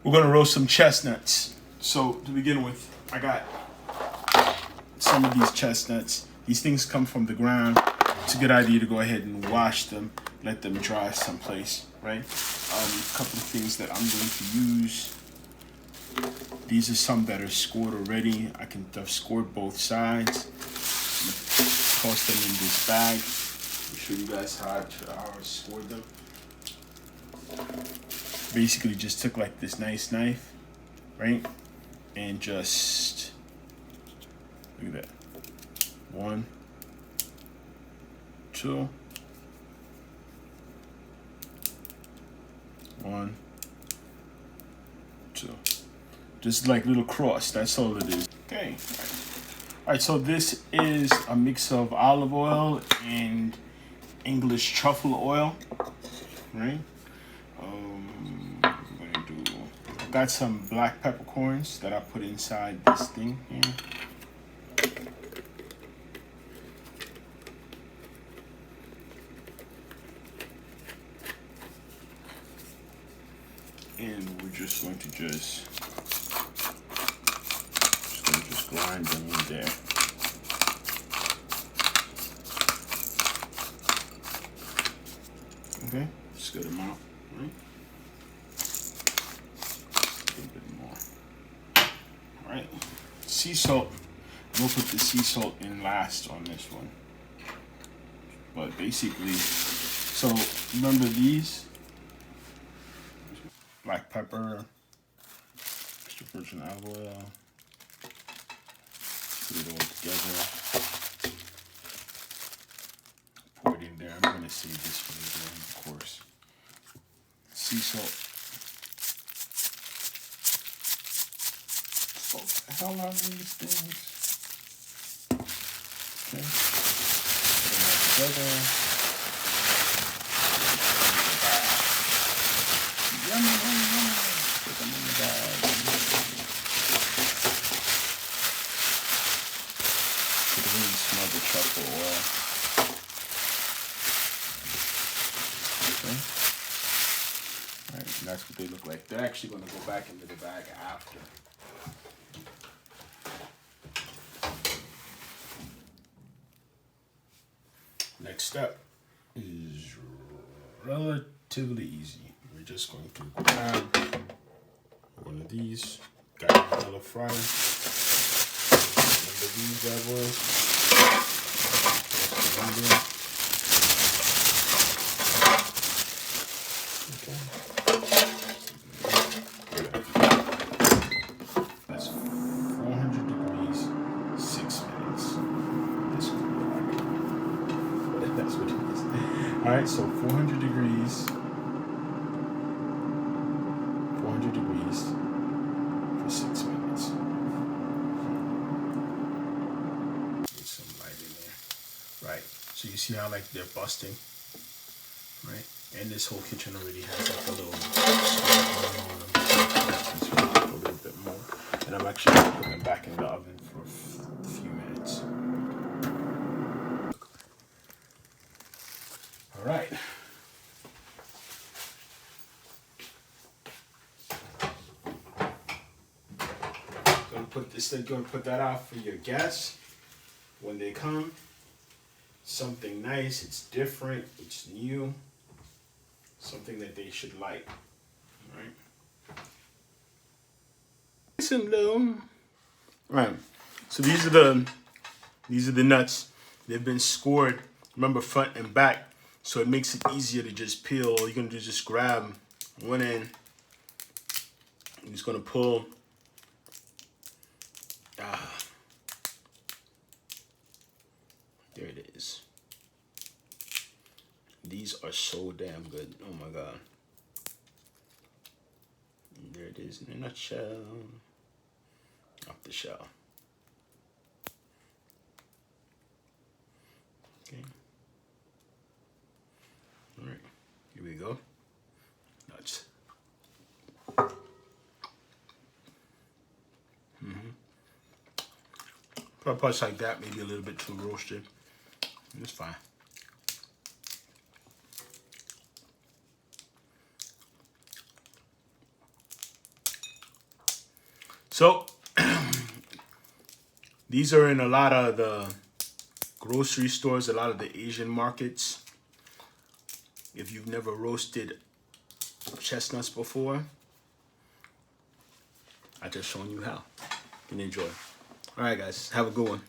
We're gonna roast some chestnuts. So to begin with, I got some of these chestnuts. These things come from the ground. It's a good idea to go ahead and wash them, let them dry someplace, right? A couple of things that I'm going to use. These are some that are scored already. I've scored both sides. I'm gonna toss them in this bag. I'll show you guys how I scored them. Basically just took like this nice knife, right? And just, look at that. 1, 2, 1, 2. Just like little cross, that's all it is. Okay, all right, so this is a mix of olive oil and English truffle oil, right? I've got some black peppercorns that I put inside this thing here. And we're just going to just grind them in there. Okay, just good amount, right? A little bit more. All right, sea salt. I'm gonna put the sea salt in last on this one. But basically, so remember these? Black pepper, extra virgin olive oil. Put it all together. Pour it in there. I'm gonna save this for later, of course. Sea salt. What the hell are these things? Okay. Put them all together. Yummy, yummy, yummy. Put them in the bag. You can really smell the truffle oil. Okay. Alright, and that's what they look like. They're actually going to go back into the bag after. Next step is relatively easy. We're just going to grab one of these. Got another fryer. One of these bad boys. That's 400 degrees, 6 minutes. That's what it is. All right, so 400 degrees. 400 degrees for 6 minutes. Get some light in there. Right. So you see how like they're busting, right? And this whole kitchen already has like a little bit more. And I'm actually gonna put them back in the oven for a few minutes. All right. Gonna put that out for your guests when they come. Something nice, it's different, it's new, something that they should like. All right. Nice and low. All right. So these are the nuts. They've been scored. Remember, front and back, so it makes it easier to just peel. All you're gonna do is just grab one end. You're just gonna pull. There it is. These are so damn good. Oh my God. And there it is in a nutshell. Off the shell. Okay. All right. Here we go. Nuts. Probably parts like that, maybe a little bit too roasted. It's fine. So these are in a lot of the grocery stores, a lot of the Asian markets. If you've never roasted chestnuts before, I just shown you how. And enjoy. All right, guys, have a good one.